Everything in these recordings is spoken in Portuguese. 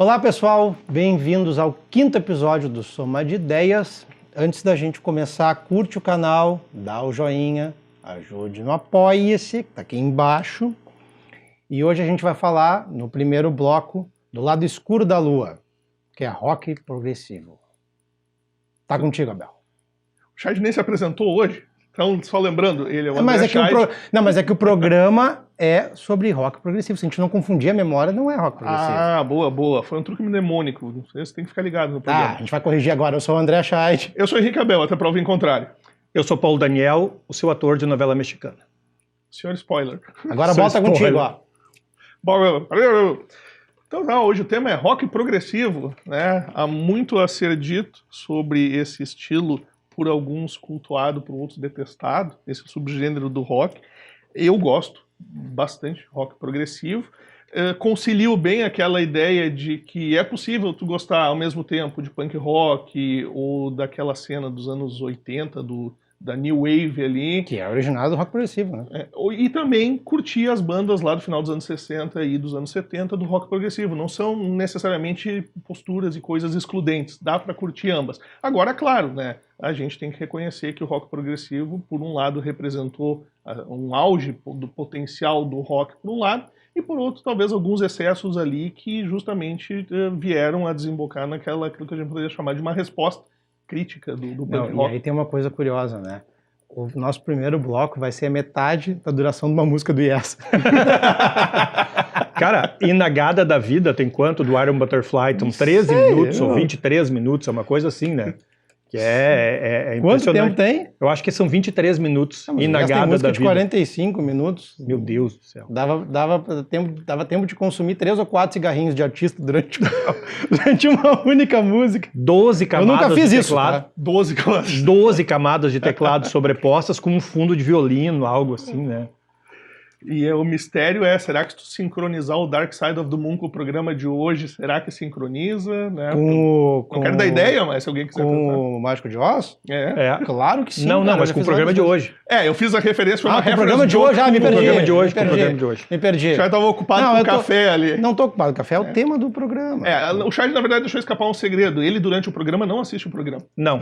Olá pessoal, bem-vindos ao 5º episódio do Soma de Ideias. Antes da gente começar, curte o canal, dá o joinha, ajude no Apoia-se, que tá aqui embaixo. E hoje a gente vai falar, no primeiro bloco, do lado escuro da lua, que é rock progressivo. Tá contigo, Abel. O Chad nem se apresentou hoje, então só lembrando, ele é o Mas André é que mas é que o programa é sobre rock progressivo. Se a gente não confundir a memória, não é rock progressivo. Ah, boa. Foi um truque mnemônico. Você tem que ficar ligado no programa. A gente vai corrigir agora. Eu sou o André Scheid. Eu sou o Henrique Abel, até prova em contrário. Eu sou Paulo Daniel, o seu ator de novela mexicana. Senhor spoiler. Agora volta contigo, ó. Então, hoje o tema é rock progressivo, né? Há muito a ser dito sobre esse estilo, por alguns cultuado, por outros detestado, esse subgênero do rock. Eu gosto bastante de rock progressivo. Concilio bem aquela ideia de que é possível tu gostar ao mesmo tempo de punk rock ou daquela cena dos anos 80, da New Wave ali. Que é originado do rock progressivo, né? E também curtir as bandas lá do final dos anos 60 e dos anos 70 do rock progressivo. Não são necessariamente posturas e coisas excludentes. Dá para curtir ambas. Agora, claro, né? A gente tem que reconhecer que o rock progressivo, por um lado, representou um auge do potencial do rock, por um lado, e por outro, talvez alguns excessos ali que justamente vieram a desembocar aquilo que a gente poderia chamar de uma resposta crítica do punk rock. E aí tem uma coisa curiosa, né? O nosso primeiro bloco vai ser a metade da duração de uma música do Yes. Cara, Inagada da Vida tem quanto do Iron Butterfly? São 13 minutos ou 23 minutos, é uma coisa assim, né? Que é Quanto impressionante. tempo tem? Eu acho que são 23 minutos. Inagada da de Vida. 45 minutos. Meu Deus do céu. Dava tempo de consumir 3 ou 4 cigarrinhos de artista durante uma única música. 12 camadas Eu nunca fiz de isso, teclado. tá? 12 camadas de teclado sobrepostas com um fundo de violino, algo assim, né? E o mistério será que se tu sincronizar o Dark Side of the Moon com o programa de hoje, será que sincroniza? Né? Não quero dar ideia, mas se alguém quiser com tentar. o Mágico de Oz? Claro que sim. Não, mas com o programa de hoje. Eu fiz a referência, foi uma com o referência programa de hoje, me perdi. Com o programa de hoje, com o programa de hoje. Me perdi. Já estava ocupado com o café ali. Não tô ocupado, o café é o tema do programa. O Chad, na verdade, deixou escapar um segredo. Ele, durante o programa, não assiste o programa. Não.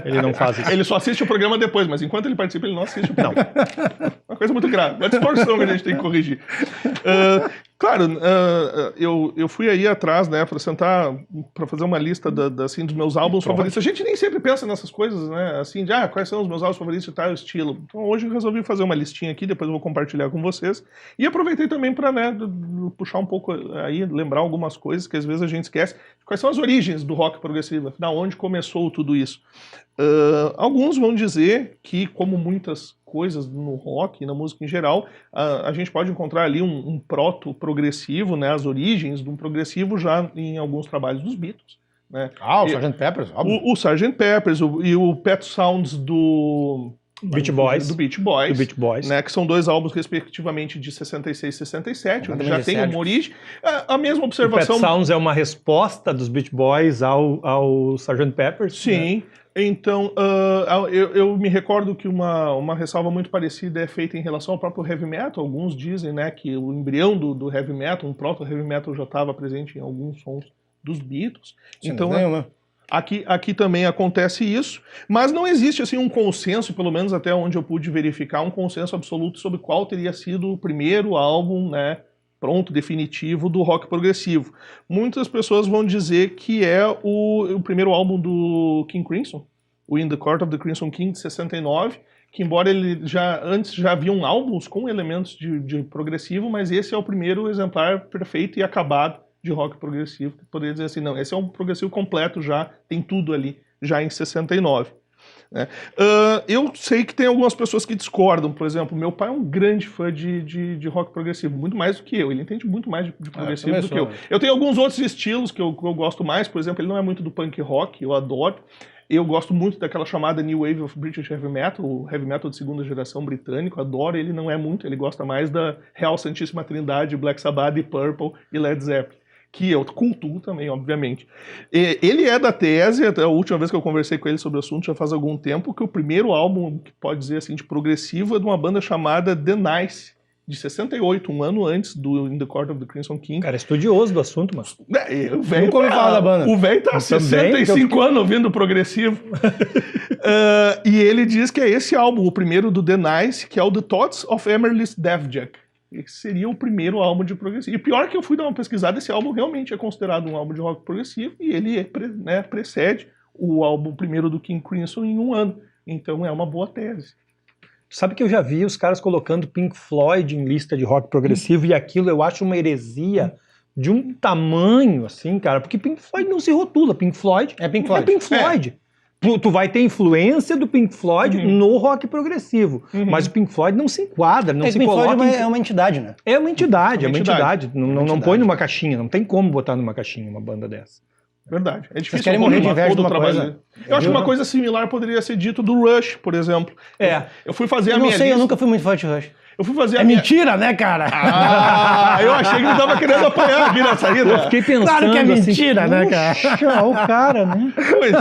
Ele não faz isso. Ele só assiste o programa depois, mas enquanto ele participa, ele não assiste o programa. Não. Uma coisa muito grave. Uma distorção que a gente tem que corrigir. Claro, eu fui aí atrás, né, para fazer uma lista assim, dos meus álbuns favoritos. A gente nem sempre pensa nessas coisas, né, assim, de quais são os meus álbuns favoritos e tal estilo. Então hoje eu resolvi fazer uma listinha aqui, depois eu vou compartilhar com vocês. E aproveitei também para, né, puxar um pouco aí, lembrar algumas coisas que às vezes a gente esquece. Quais são as origens do rock progressivo? Afinal, onde começou tudo isso? Alguns vão dizer que, como muitas coisas no rock e na música em geral, a gente pode encontrar ali um proto-progressivo, né, as origens de um progressivo já em alguns trabalhos dos Beatles. Né? O Sgt. Peppers, óbvio. O Sgt. Peppers e o Pet Sounds do Beach Boys. Do Beach Boys. Né, que são dois álbuns, respectivamente, de 66 e 67, onde já tem uma origem. A mesma observação... O Pet Sounds é uma resposta dos Beach Boys ao Sgt. Peppers? Sim. Né? Então, eu me recordo que uma ressalva muito parecida é feita em relação ao próprio heavy metal. Alguns dizem, né, que o embrião do heavy metal, um proto-heavy metal, já estava presente em alguns sons dos Beatles. Sim, então, aqui também acontece isso, mas não existe assim um consenso, pelo menos até onde eu pude verificar, um consenso absoluto sobre qual teria sido o primeiro álbum, né, pronto, definitivo do rock progressivo. Muitas pessoas vão dizer que é o primeiro álbum do King Crimson, o In the Court of the Crimson King, de 69, que embora ele antes já haviam álbuns com elementos de progressivo, mas esse é o primeiro exemplar perfeito e acabado de rock progressivo. Poderia dizer assim, não, esse é um progressivo completo já, tem tudo ali, já em 69. Né? Eu sei que tem algumas pessoas que discordam. Por exemplo, meu pai é um grande fã de rock progressivo, muito mais do que eu. Ele entende muito mais de progressivo do que eu. Eu tenho alguns outros estilos que eu gosto mais. Por exemplo, ele não é muito do punk rock, eu adoro. Eu gosto muito daquela chamada New Wave of British Heavy Metal, o heavy metal de segunda geração britânico, adoro. Ele não é muito, ele gosta mais da Real Santíssima Trindade, Black Sabbath, Purple e Led Zeppelin, que eu cultuo também, obviamente. Ele é da tese, até a última vez que eu conversei com ele sobre o assunto, já faz algum tempo, que o primeiro álbum, que pode dizer assim, de progressivo, é de uma banda chamada The Nice, de 68, um ano antes do In the Court of the Crimson King. Cara, estudioso do assunto, mas... O velho Nunca ouvi falar da banda. O velho tá há 65 anos ouvindo progressivo. E ele diz que é esse álbum, o primeiro do The Nice, que é o The Thoughts of Emerlis Devjak. Esse seria o primeiro álbum de progressivo. E pior que eu fui dar uma pesquisada, esse álbum realmente é considerado um álbum de rock progressivo e ele precede o álbum primeiro do King Crimson em um ano. Então é uma boa tese. Sabe que eu já vi os caras colocando Pink Floyd em lista de rock progressivo e aquilo eu acho uma heresia de um tamanho, assim, cara, porque Pink Floyd não se rotula. Pink Floyd é Pink Floyd. É Pink Floyd. Tu vai ter influência do Pink Floyd no rock progressivo, mas o Pink Floyd não se enquadra, não se Pink coloca... Floyd é uma entidade, né? É uma entidade. Não põe numa caixinha, não tem como botar numa caixinha uma banda dessa. Verdade. É difícil. Vocês querem morrer de inveja de uma coisa? Eu acho que uma coisa similar poderia ser dito do Rush, por exemplo. Eu fui fazer a minha lista. Eu nunca fui muito fã de Rush. Eu fui fazer a minha... mentira, né, cara? Eu achei que ele tava querendo apanhar aqui na saída. Eu fiquei pensando claro que é mentira, assim, né, cara? O cara, né? Pois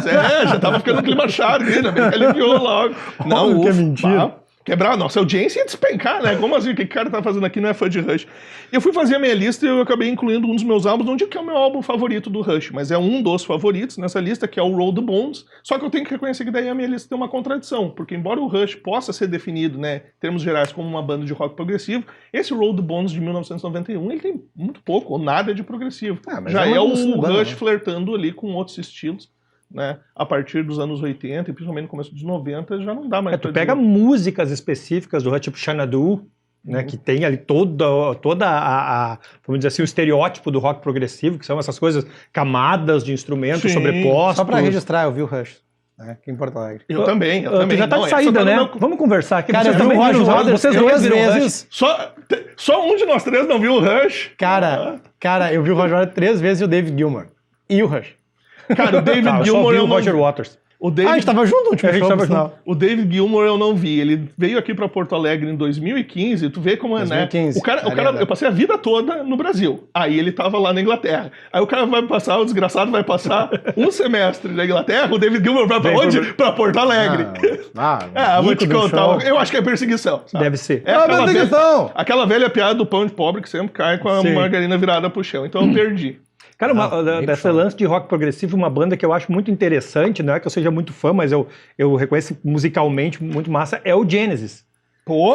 já tava ficando clima chato aqui, né? Ele aliviou logo. Não, que é mentira. Quebrar a nossa audiência e despencar, né? Como assim? O que o cara tá fazendo aqui não é fã de Rush? Eu fui fazer a minha lista e eu acabei incluindo um dos meus álbuns, não digo que é o meu álbum favorito do Rush, mas é um dos favoritos nessa lista, que é o Roll the Bones. Só que eu tenho que reconhecer que daí a minha lista tem uma contradição, porque embora o Rush possa ser definido, né, em termos gerais, como uma banda de rock progressivo, esse Roll the Bones de 1991, ele tem muito pouco ou nada de progressivo. Já é o Rush flertando ali com outros estilos. Né? A partir dos anos 80 e principalmente no começo dos 90 já não dá mais tu pega músicas específicas do Rush, tipo Xanadu, né, que tem ali toda vamos dizer assim, o estereótipo do rock progressivo, que são essas coisas, camadas de instrumentos sobrepostos. Só pra registrar, eu vi o Rush. Aqui em Porto Alegre. Eu também. Tu já tá de saída, né? Vamos conversar aqui. Cara, vocês duas vezes. Só um de nós três não viu o Rush. Cara, eu vi o Roger 3 vezes e o David Gilmour. E o Rush. Cara, o David Gilmour e o Roger Waters. A gente tava junto no último show, O David Gilmour eu não vi. Ele veio aqui pra Porto Alegre em 2015. Tu vê como é, 2015, né? O cara, eu passei a vida toda no Brasil. Aí ele tava lá na Inglaterra. Aí o cara vai passar, o desgraçado vai passar um semestre na Inglaterra. O David Gilmour vai pra onde? Pra Porto Alegre. Vou te contar. Eu acho que é perseguição. Sabe? Deve ser. Aquela velha piada do pão de pobre que sempre cai com a margarina virada pro chão. Então eu perdi. Cara, dessa lance de rock progressivo, uma banda que eu acho muito interessante, não é que eu seja muito fã, mas eu reconheço musicalmente muito massa, é o Genesis.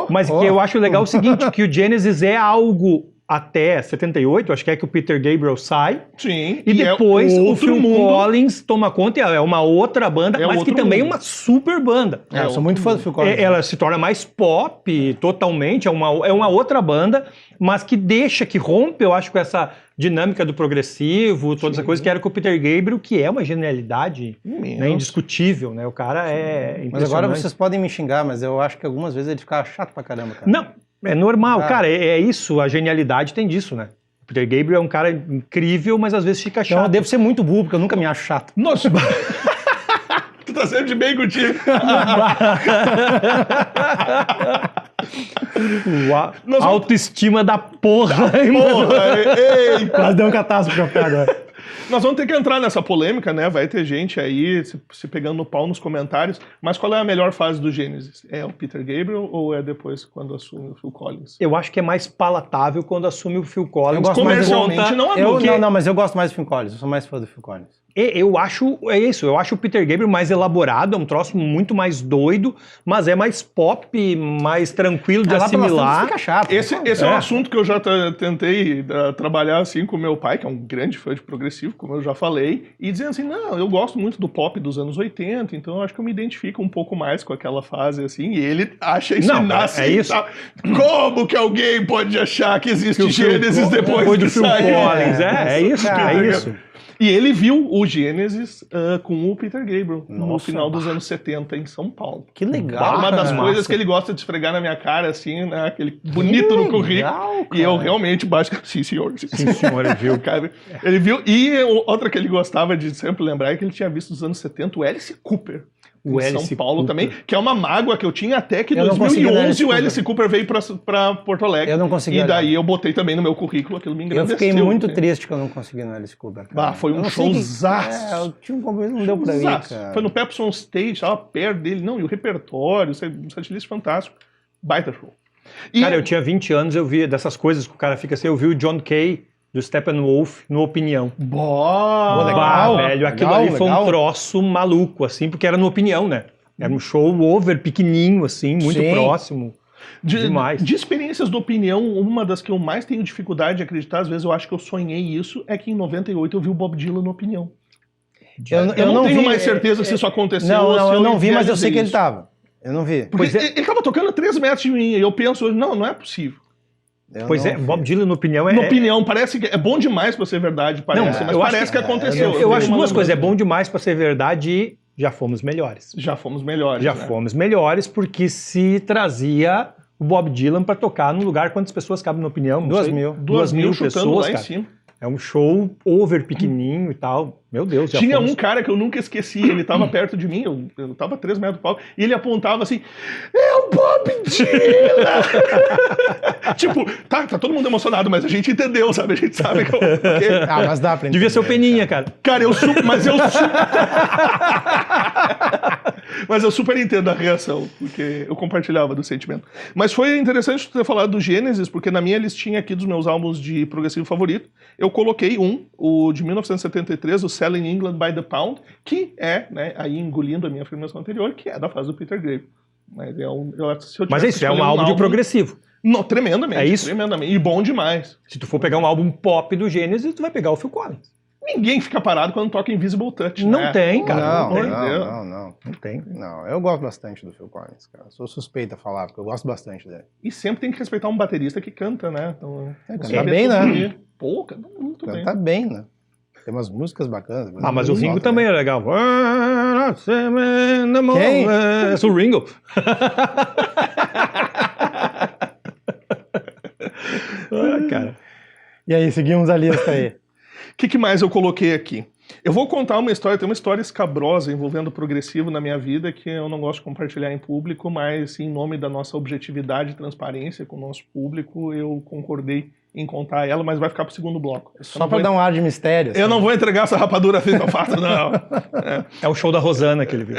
Mas que eu acho legal o seguinte, que o Genesis é algo até 78, acho que é que o Peter Gabriel sai. Sim. E depois o Phil Collins toma conta, é uma outra banda, mas que também é uma super banda. Eu sou muito fã do Phil Collins. Ela se torna mais pop, totalmente, é uma outra banda, mas que rompe, eu acho, com essa dinâmica do progressivo, toda essa coisa, que era com o Peter Gabriel, que é uma genialidade, né, indiscutível, né? O cara é impressionante. Mas agora vocês podem me xingar, mas eu acho que algumas vezes ele ficava chato pra caramba, cara. Não, é normal, cara, é isso, a genialidade tem disso, né? O Peter Gabriel é um cara incrível, mas às vezes fica chato. Então eu devo ser muito burro, porque eu nunca me acho chato. Nossa! Tu tá sempre de bem contigo. Autoestima da porra. Ei, quase deu um catástrofe pra pé agora. Nós vamos ter que entrar nessa polêmica, né? Vai ter gente aí se pegando no pau nos comentários. Mas qual é a melhor fase do Genesis? É o Peter Gabriel ou é depois quando assume o Phil Collins? Eu acho que é mais palatável quando assume o Phil Collins. Comercialmente não é Não, mas eu gosto mais do Phil Collins. Eu sou mais fã do Phil Collins. Eu acho o Peter Gabriel mais elaborado, é um troço muito mais doido, mas é mais pop, mais tranquilo de assimilar. Fica chato. Esse é um assunto que eu já tentei trabalhar assim com meu pai, que é um grande fã de progressivo, como eu já falei, e dizendo assim, não, eu gosto muito do pop dos anos 80, então eu acho que eu me identifico um pouco mais com aquela fase, assim, e ele acha isso isso. Tá? Como que alguém pode achar que existe Gênesis depois do Phil Collins? É isso. E ele viu o Gênesis com o Peter Gabriel no final dos anos 70 em São Paulo. Que legal. Uma das coisas que ele gosta de esfregar na minha cara, assim, né? Aquele bonito no currículo. Cara. E eu realmente sim, senhor. Sim, senhor, ele viu. Cara, ele viu. E outra que ele gostava de sempre lembrar é que ele tinha visto nos anos 70 o Alice Cooper. Em São Paulo também, que é uma mágoa que eu tinha até que em 2011 o Alice Cooper veio pra Porto Alegre. Eu não consegui. E daí eu botei também no meu currículo, aquilo me engrandeceu. Eu fiquei muito triste que eu não consegui no Alice Cooper. Foi um showzaço. Eu tinha um compromisso, não deu pra ir, cara. Foi no Pepsi on Stage, tava perto dele. Não, e o repertório, um setlist fantástico. Baita show. Cara, eu tinha 20 anos, eu vi dessas coisas que o cara fica assim, eu vi o John Kay do Steppenwolf no Opinião. Boa! Legal, velho, aquilo ali foi um troço maluco, assim, porque era no Opinião, né? Era um show over, pequenininho, assim, muito próximo. Demais. De experiências do Opinião, uma das que eu mais tenho dificuldade de acreditar, às vezes eu acho que eu sonhei isso, é que em 98 eu vi o Bob Dylan no Opinião. Eu não tenho mais certeza se isso aconteceu. Não, eu não vi, mas eu sei que ele tava. Eu não vi. Porque ele tava tocando a 3 metros de mim, e eu penso, não é possível. Bob Dylan no Opinião No Opinião, parece que é bom demais pra ser verdade, parece, mas parece que aconteceu. Eu acho duas coisas, é bom demais pra ser verdade e já fomos melhores. Já fomos melhores. Já fomos melhores, porque se trazia o Bob Dylan pra tocar num lugar, quantas pessoas cabem na Opinião? 2 mil pessoas, lá em cima. É um show over pequenininho e tal. Meu Deus, já Tinha um cara que eu nunca esqueci, ele tava perto de mim, eu tava a 3 metros do palco, e ele apontava assim, é o Bob Dylan! Tipo, tá todo mundo emocionado, mas a gente entendeu, sabe? A gente sabe que mas dá pra entender. Devia ser o Peninha, cara. Cara, mas eu super entendo a reação, porque eu compartilhava do sentimento. Mas foi interessante ter falado do Genesis, porque na minha listinha aqui dos meus álbuns de progressivo favorito, eu coloquei o de 1973, o Selling England by the Pound, que é, né, aí engolindo a minha afirmação anterior, que é da fase do Peter Gabriel. Mas isso é um álbum de progressivo. Não, tremendamente. É isso? Tremendamente. E bom demais. Se tu for pegar um álbum pop do Genesis, tu vai pegar o Phil Collins. Ninguém fica parado quando toca Invisible Touch, Não né? tem, cara. Não tem. Não, eu gosto bastante do Phil Collins, cara. Sou suspeito a falar, porque eu gosto bastante dele. E sempre tem que respeitar um baterista que canta, né? Então, canta bem, né? Pô, canta muito bem. Canta bem, né? Tem umas músicas bacanas. Mas o Ringo também é legal. Quem? É o Ringo. Cara. E aí, seguimos a lista aí. O que mais eu coloquei aqui? Eu vou contar uma história, tem uma história escabrosa envolvendo o progressivo na minha vida que eu não gosto de compartilhar em público, mas em nome da nossa objetividade e transparência com o nosso público, eu concordei em contar ela, mas vai ficar pro segundo bloco. Só pra dar um ar de mistério. Assim. Eu não vou entregar essa rapadura feita ao fato, não. É o show da Rosana que ele viu.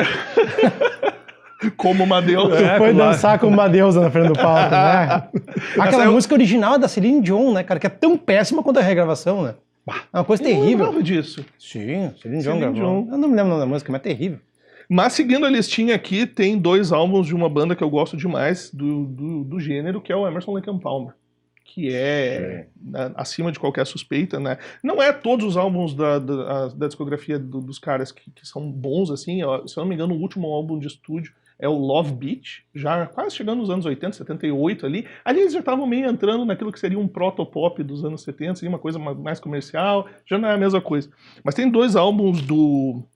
Como uma deusa. Tu foi dançar como uma deusa na frente do palco, né? Aquela música original é da Celine Dion, né, cara? Que é tão péssima quanto a regravação, né? É uma coisa terrível. Eu não lembrava disso. Sim, Celine Dion gravou. Eu não me lembro o nome da música, mas é terrível. Mas seguindo a listinha aqui, tem 2 álbuns de uma banda que eu gosto demais do gênero, que é o Emerson Lake and Palmer. Que é acima de qualquer suspeita, né? Não é todos os álbuns da discografia dos caras que são bons, assim. Se eu não me engano, o último álbum de estúdio é o Love Beach, já quase chegando nos anos 80, 78 ali. Ali eles já estavam meio entrando naquilo que seria um proto-pop dos anos 70, assim, uma coisa mais comercial, já não é a mesma coisa. Mas tem 2 álbuns do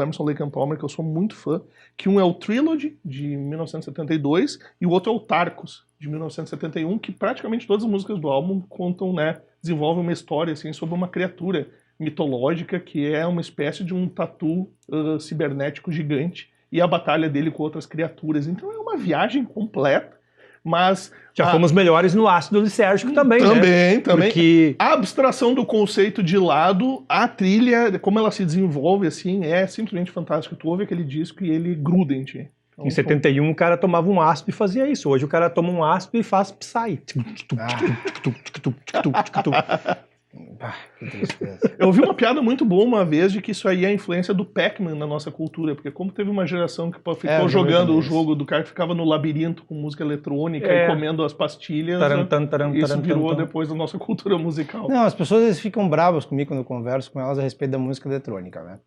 Emerson Lake and Palmer que eu sou muito fã, que um é o Trilogy, de 1972, e o outro é o Tarcos, de 1971, que praticamente todas as músicas do álbum contam, né, desenvolvem uma história assim, sobre uma criatura mitológica que é uma espécie de um tatu cibernético gigante e a batalha dele com outras criaturas. Então é uma viagem completa, mas... Já fomos melhores no ácido lisérgico também, né? Também. Porque a abstração do conceito de lado, a trilha, como ela se desenvolve, assim, é simplesmente fantástico. Tu ouve aquele disco e ele gruda em ti. Em 71 o cara tomava um ácido e fazia isso. Hoje o cara toma um ácido e faz Psy. Eu ouvi uma piada muito boa uma vez de que isso aí é a influência do Pac-Man na nossa cultura, porque como teve uma geração que ficou jogando o jogo do cara que ficava no labirinto com música eletrônica e comendo as pastilhas, isso virou depois da nossa cultura musical. Não, as pessoas às vezes ficam bravas comigo quando eu converso com elas a respeito da música eletrônica, né?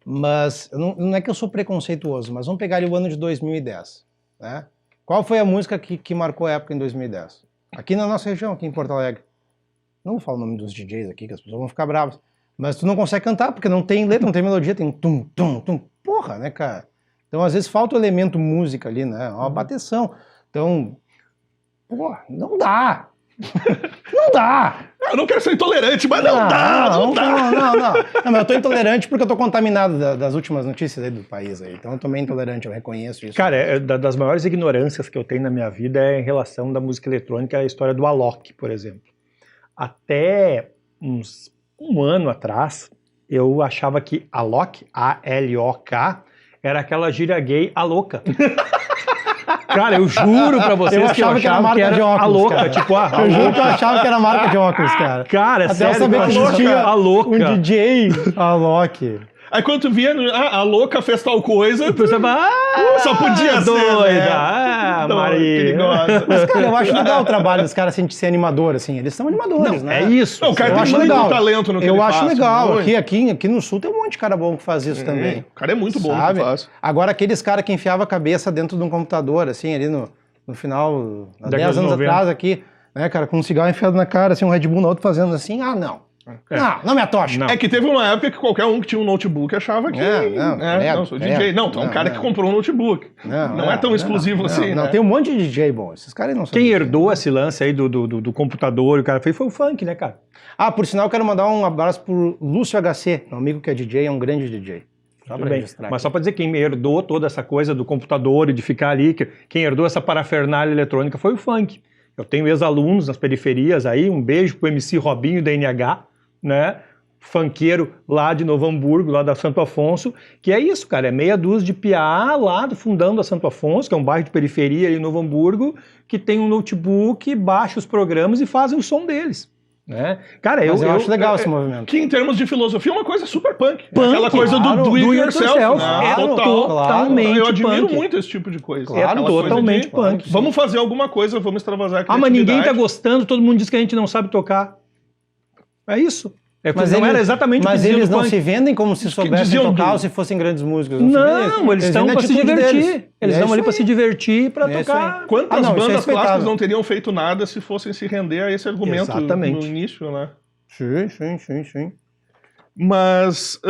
Mas não é que eu sou preconceituoso, mas vamos pegar ali o ano de 2010, né? Qual foi a música que marcou a época em 2010? Aqui na nossa região, aqui em Porto Alegre. Não vou falar o nome dos DJs aqui, que as pessoas vão ficar bravas. Mas tu não consegue cantar, porque não tem letra, não tem melodia, tem tum, tum, tum. Porra, né, cara? Então, às vezes, falta o elemento música ali, né? Uma bateção. Então, porra, não dá. Não dá. Eu não quero ser intolerante, mas não dá. Não, mas eu tô intolerante porque eu tô contaminado das últimas notícias aí do país aí. Então eu tô meio intolerante, eu reconheço isso. Cara, das maiores ignorâncias que eu tenho na minha vida é em relação da música eletrônica, a história do Alok, por exemplo. Até um ano atrás, eu achava que Alok, A-L-O-K, era aquela gíria gay a louca. Cara, eu juro pra vocês que eu achava que era a louca, cara. tipo, Eu juro que eu achava que era marca de óculos, cara. Cara, Até sério, eu saber que existia a louca. um DJ, a Loki. Aí quando tu via, a louca fez tal coisa, Eu pensava, só podia ser, doida, né? Maria. Perigosa. Mas, cara, eu acho legal o trabalho dos caras assim, de ser animador, assim. Eles são animadores, né? É isso. Não, o cara Eu tem acho muito legal. talento no que ele Eu faz. acho legal. muito. Aqui no Sul tem um monte de cara bom que faz isso também. O cara é muito bom no Sabe? que faz. Agora, aqueles caras que enfiavam a cabeça dentro de um computador, assim, ali no final, há Década 10 de anos 90. atrás aqui, né, cara, com um cigarro enfiado na cara, assim, um Red Bull na outra fazendo assim, não. Não me atocha. Não. É que teve uma época que qualquer um que tinha um notebook achava que... credo, sou DJ. credo. Não, tu é um cara que comprou um notebook. Não é tão exclusivo assim, Não, né? tem um monte de DJ bom. Esses caras não são. Quem DJ. herdou esse lance aí do computador, o cara fez, foi o funk, né, cara? Ah, por sinal, eu quero mandar um abraço pro Lúcio HC, um amigo que é DJ, é um grande DJ. Só Tudo pra bem. registrar Mas aqui. só pra dizer, quem me herdou toda essa coisa do computador e de ficar ali, quem herdou essa parafernália eletrônica foi o funk. Eu tenho ex-alunos nas periferias aí, um beijo pro MC Robinho da NH, né? Funkeiro lá de Novo Hamburgo, lá da Santo Afonso, que é isso, cara, é meia dúzia de piá lá do fundão da Santo Afonso, que é um bairro de periferia ali em Novo Hamburgo, que tem um notebook, baixa os programas e fazem o som deles, né? Cara, Mas eu acho legal esse movimento. Que em termos de filosofia é uma coisa super punk. Punk, Aquela coisa claro, do it yourself, né? É Total. totalmente Eu admiro punk. muito esse tipo de coisa. É Aquela coisa totalmente de, punk. Vamos fazer alguma coisa, vamos extravasar a Mas ninguém tá criatividade. gostando, todo mundo diz que a gente não sabe tocar. É isso. Mas não eles, era exatamente o que mas dizia eles no não funk. se vendem como se soubessem diziam tocar do- ou se fossem grandes músicos. Não, eles estão vendem a pra se atitude divertir. deles. Eles E é estão ali isso pra aí. se divertir e pra É isso tocar. aí. Quantas Isso é bandas respeitável. clássicas não teriam feito nada se fossem se render a esse argumento Exatamente. no início, né? Sim. Mas,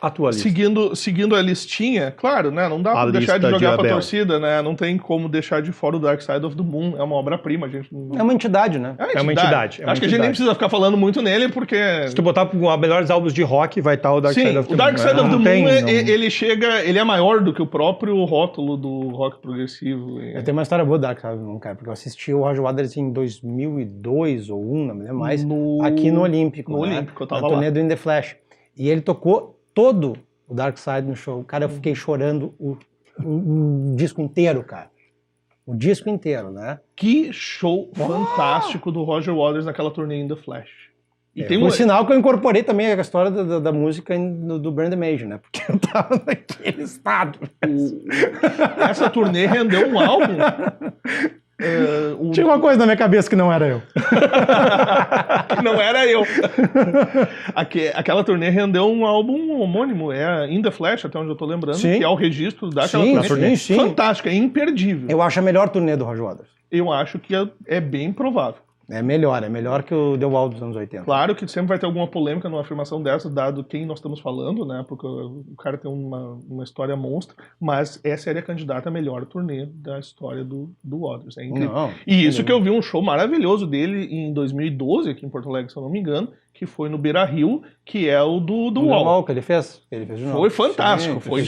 Atualista. seguindo a listinha, claro, né? Não dá A pra deixar de lista de jogar pra Abel. torcida, né? Não tem como deixar de fora o Dark Side of the Moon. É uma obra-prima, gente. É uma entidade, né? É uma entidade. Acho que a gente nem precisa ficar falando muito nele, porque... Se tu botar os melhores álbuns de rock, vai estar o Dark Sim, Side of the o Dark Moon. Side of the Não Moon, tem, não. ele é maior do que o próprio rótulo do rock progressivo. Eu tenho uma história boa do Dark Side of the Moon, cara, porque eu assisti o Roger Waters em 2002 ou 2001, não me lembro mais, aqui no Olímpico. No né? Olímpico, eu tava na turnê lá. do In The Flash. E ele tocou todo o Dark Side no show. Cara, eu fiquei chorando o disco inteiro, cara. O disco inteiro, né? Que show fantástico do Roger Waters naquela turnê in The Flash. E tem Por sinal que eu incorporei também a história da música do Brand Major, né? Porque eu tava naquele estado. Essa turnê rendeu um álbum. Tinha uma coisa na minha cabeça que não era eu. Que não era eu. Aquela turnê rendeu um álbum homônimo, é In The Flash, até onde eu tô lembrando, Sim. que é o registro daquela Sim, turnê. sim. Fantástico, é imperdível. Eu acho a melhor turnê do Roger Waters. Eu acho que é bem provável. É melhor que o The Wall dos anos 80. Claro que sempre vai ter alguma polêmica numa afirmação dessa, dado quem nós estamos falando, né? Porque o cara tem uma história monstra, mas essa seria a candidata a melhor turnê da história do Waters. É incrível. Não, E isso que eu vi um show maravilhoso dele em 2012, aqui em Porto Alegre, se eu não me engano, que foi no Beira Rio, que é o do o Wall. Wall que ele fez de novo. Foi fantástico, Sim, foi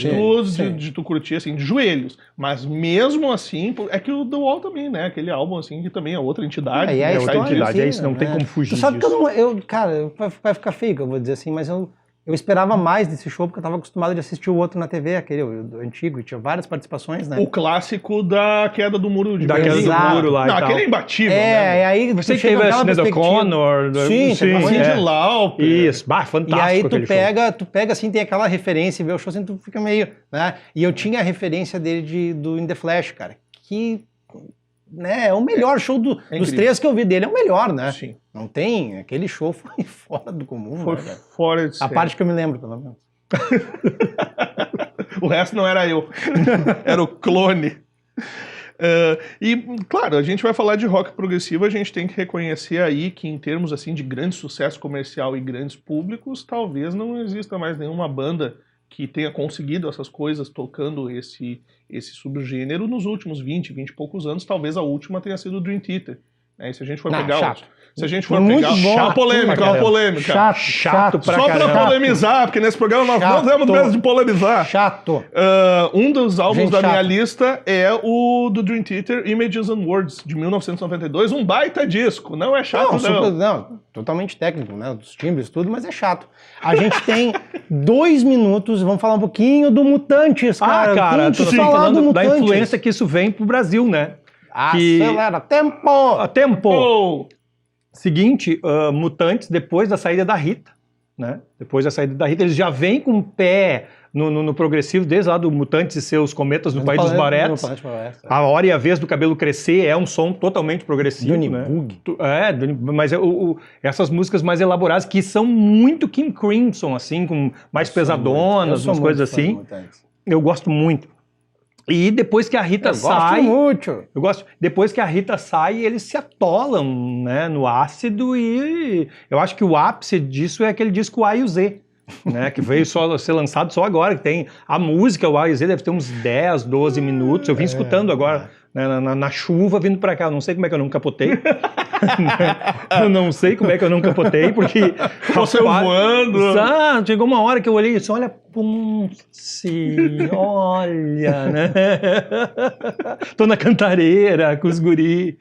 sim. de tu curtir assim, de joelhos. Mas mesmo assim, é que o The Wall também, né? Aquele álbum assim, que também é outra entidade. E né, a É sai outra história, disso. entidade, é isso, não tem como fugir Tu sabe que disso. cara, vai ficar feio que eu vou dizer assim, mas eu esperava mais desse show porque eu tava acostumado de assistir o outro na TV, aquele o antigo, e tinha várias participações, né? O clássico da queda do muro de Da queda Berlim. do Exato. muro lá Não, e tal. aquele é imbatível, né? E aí Você tu que chega teve a naquela Sinead perspectiva. O'Connor. Sim, tem uma Cyndi é. Lauper. Isso, E fantástico aí tu aquele show. pega assim, tem aquela referência e vê o show assim, tu fica meio, né? E eu tinha a referência dele do In The Flash, cara, que, né, é o melhor show dos incrível. três que eu vi dele, é o melhor, né? Sim. Não tem, aquele show foi fora do comum, Foi né, cara? fora de A série. parte que eu me lembro, pelo menos. O resto não era eu. Era o clone. E, claro, a gente vai falar de rock progressivo, a gente tem que reconhecer aí que em termos assim de grande sucesso comercial e grandes públicos, talvez não exista mais nenhuma banda que tenha conseguido essas coisas tocando esse subgênero nos últimos 20 e poucos anos. Talvez a última tenha sido o Dream Theater, Né? E se a gente for pegar... chato. Se a gente for Muito pegar... bom. Uma polêmica. Chato pra Só caramba. pra polemizar, porque nesse programa nós não temos medo de polemizar. Chato. Um dos álbuns da minha chato. lista é o do Dream Theater, Images and Words, de 1992. Um baita disco. Não é chato, Não, totalmente técnico, né? Dos timbres, tudo, mas é chato. A gente tem 2 minutos, vamos falar um pouquinho do Mutantes, cara. Cara, Tem tô que falar do falando da Mutantes. influência que isso vem pro Brasil, né? Acelera, tempo! Tempo! Seguinte, Mutantes, depois da saída da Rita, né? Depois da saída da Rita, eles já vêm com o pé no progressivo, desde lá do Mutantes e seus Cometas no País dos Baretes. A Hora e a Vez do Cabelo Crescer é um som totalmente progressivo, né? Mas essas músicas mais elaboradas, que são muito King Crimson, assim, com mais pesadonas, umas coisas assim. Eu gosto muito. E depois que a Rita sai... Eu gosto. Depois que a Rita sai, eles se atolam, né, no ácido, e eu acho que o ápice disso é aquele disco A e o Z, né, que veio ser lançado só agora, que tem a música, o A e o Z deve ter uns 10, 12 minutos. Eu vim escutando agora, né, na chuva, vindo pra cá. Eu não sei como é que eu não capotei. Eu não sei como é que eu não capotei, porque... Você voando... Chegou uma hora que eu olhei e disse, olha, olha, né? Tô na cantareira com os guri.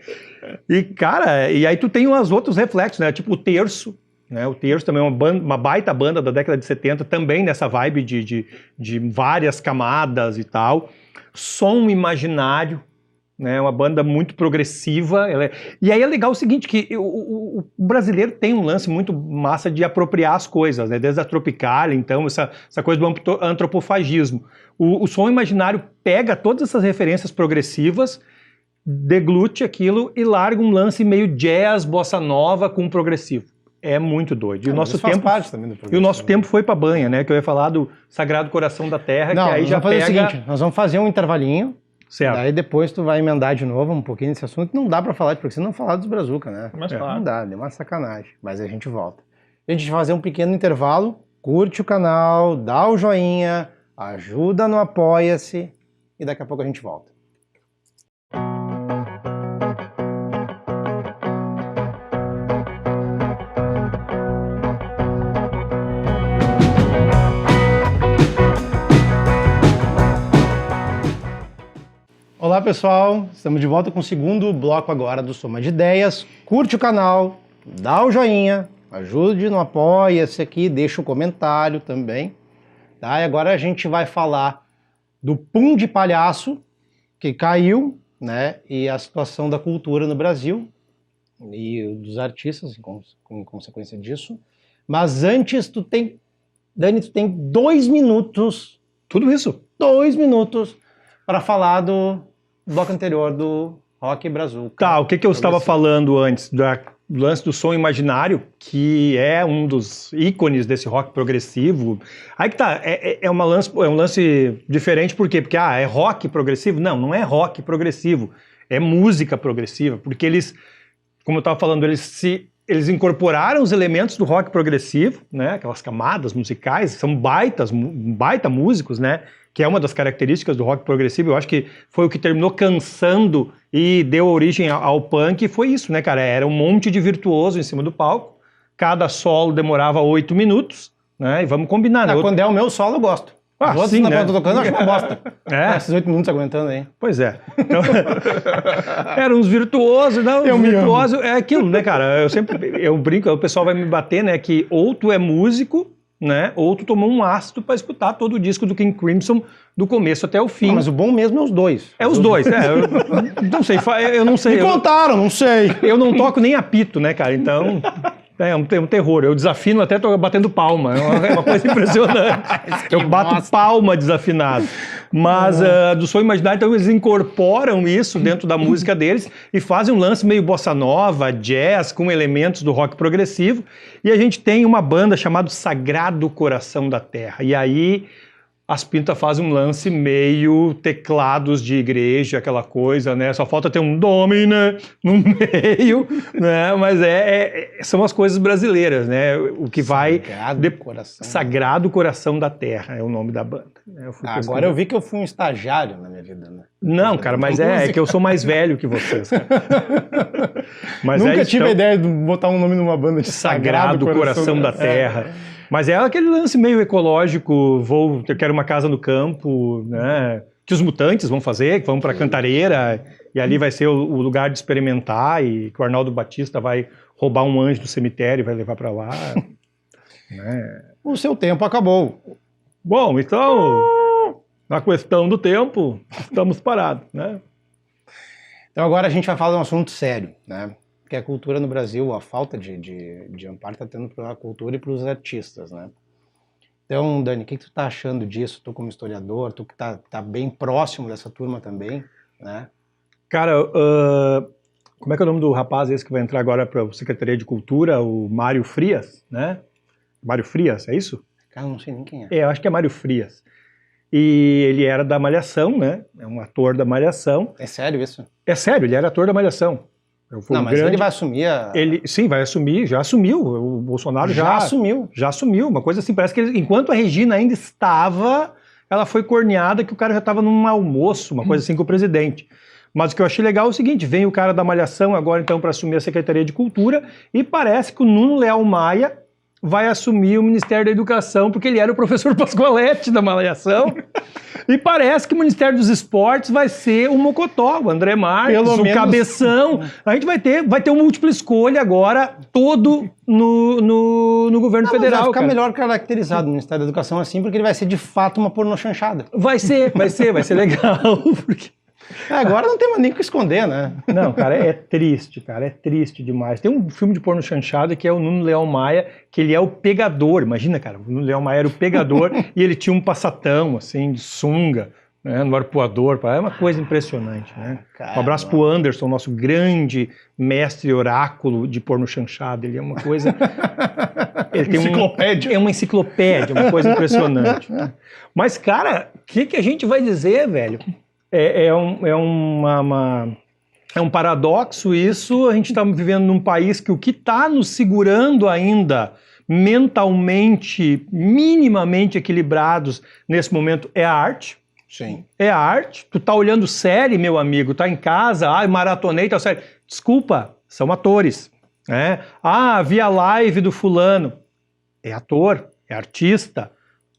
E, cara, e aí tu tem uns outros reflexos, né? Tipo o Terço, né? O Terço também é uma baita banda da década de 70, também nessa vibe de várias camadas e tal. Som Imaginário, né, uma banda muito progressiva. E aí é legal o seguinte, que o brasileiro tem um lance muito massa de apropriar as coisas, né, desde a Tropicália, então, essa coisa do antropofagismo. O Som Imaginário pega todas essas referências progressivas, deglute aquilo e larga um lance meio jazz, bossa nova com progressivo. É muito doido. E o nosso tempo, e o nosso tempo foi pra banha, né, que eu ia falar do Sagrado Coração da Terra, não, que aí já pega... O seguinte, nós vamos fazer um intervalinho. Certo. Daí depois tu vai emendar de novo um pouquinho nesse assunto. Não dá pra falar, porque você não falar dos Brazuca, né? Não dá, deu uma sacanagem. Mas a gente volta. A gente vai fazer um pequeno intervalo. Curte o canal, dá o joinha, ajuda no Apoia-se e daqui a pouco a gente volta. Olá pessoal, estamos de volta com o segundo bloco agora do Soma de Ideias. Curte o canal, dá o joinha, ajude no Apoia-se aqui, deixa o comentário também. Tá? E agora a gente vai falar do Pum de Palhaço, que caiu, né? E a situação da cultura no Brasil e dos artistas em consequência disso. Mas antes Dani, tu tem 2 minutos. Tudo isso? 2 minutos para falar do bloco anterior do Rock Brazuca. Tá, o que eu estava falando antes do lance do Som Imaginário, que é um dos ícones desse rock progressivo. Aí que tá, é um lance diferente, por quê? Porque, é rock progressivo? Não, não é rock progressivo, é música progressiva, porque eles, como eu estava falando, eles incorporaram os elementos do rock progressivo, né, aquelas camadas musicais, são baita músicos, né, que é uma das características do rock progressivo. Eu acho que foi o que terminou cansando e deu origem ao punk, e foi isso, né, cara? Era um monte de virtuoso em cima do palco, cada solo demorava 8 minutos, né, e vamos combinar, né? Quando é o meu solo, eu gosto. Os outros, sim, né? Eu tô tocando, eu acho uma bosta. Esses 8 minutos aguentando aí. Pois é. Então, eram uns virtuosos, não? Os virtuosos é aquilo, né, cara? Eu brinco, o pessoal vai me bater, né, que ou tu é músico, né, ou tu tomou um ácido para escutar todo o disco do King Crimson do começo até o fim. Não, mas o bom mesmo é os dois. É os dois, eu não sei. Me contaram, não sei. Eu não toco nem apito, né, cara, então... É um terror. Eu desafino até tô batendo palma. É uma coisa impressionante. Eu bato palma desafinado. Mas do Som Imaginário, então eles incorporam isso dentro da música deles e fazem um lance meio bossa nova, jazz, com elementos do rock progressivo. E a gente tem uma banda chamada Sagrado Coração da Terra. E aí As Pintas fazem um lance meio teclados de igreja, aquela coisa, né? Só falta ter um Domina no meio, né? Mas são as coisas brasileiras, né? O que vai... Sagrado Coração da Terra é o nome da banda. Agora eu vi que eu fui um estagiário na minha vida, né? Não, cara, mas é que eu sou mais velho que vocês, cara. Mas nunca tive a ideia de botar um nome numa banda de Sagrado Coração da Terra. Mas é aquele lance meio ecológico, eu quero uma casa no campo, né? Que os Mutantes vão fazer, que vão para Cantareira, e ali vai ser o lugar de experimentar, e que o Arnaldo Batista vai roubar um anjo do cemitério e vai levar para lá. Né? O seu tempo acabou. Bom, então, na questão do tempo, estamos parados, né? Então agora a gente vai falar de um assunto sério, né? Que a cultura no Brasil, a falta de amparo está tendo para a cultura e para os artistas, né? Então, Dani, o que tu tá achando disso? Tu como historiador, tu que tá bem próximo dessa turma também, né? Cara, como é que é o nome do rapaz esse que vai entrar agora para a Secretaria de Cultura? O Mário Frias, né? Mário Frias, é isso? Cara, eu não sei nem quem é. Eu acho que é Mário Frias. E ele era da Malhação, né? É um ator da Malhação. É sério isso? É sério, ele era ator da Malhação. Não, mas ele vai assumir Sim, vai assumir, já assumiu. O Bolsonaro já assumiu. Já assumiu, uma coisa assim, parece que enquanto a Regina ainda estava, ela foi corneada que o cara já estava num almoço, uma coisa assim com o presidente. Mas o que eu achei legal é o seguinte, vem o cara da Malhação agora então para assumir a Secretaria de Cultura e parece que o Nuno Leal Maia vai assumir o Ministério da Educação, porque ele era o professor Pascoaletti da Malhação. E parece que o Ministério dos Esportes vai ser o Mocotó, o André Marques, o Cabeção. A gente vai ter um múltipla escolha agora, todo no governo federal. Vai ficar melhor caracterizado no Ministério da Educação assim, porque ele vai ser de fato uma pornochanchada. Vai ser legal. Porque... agora não tem mais nem o que esconder, né? Não, cara, é triste demais. Tem um filme de porno chanchada que é o Nuno Leal Maia, que ele é o pegador, imagina, cara, o Nuno Leal Maia era o pegador e ele tinha um passatão, assim, de sunga, né, no arpoador, é uma coisa impressionante, né? Um abraço pro Anderson, nosso grande mestre oráculo de porno chanchada, ele é uma coisa... Ele tem enciclopédia. É uma enciclopédia, uma coisa impressionante. Mas, cara, o que a gente vai dizer, velho? É um paradoxo isso, a gente está vivendo num país que o que está nos segurando ainda mentalmente, minimamente equilibrados nesse momento é a arte. Sim. É a arte. Tu tá olhando série, meu amigo, tá em casa, maratonei tal série. Desculpa, são atores. Né? Vi a live do fulano. É ator, é artista.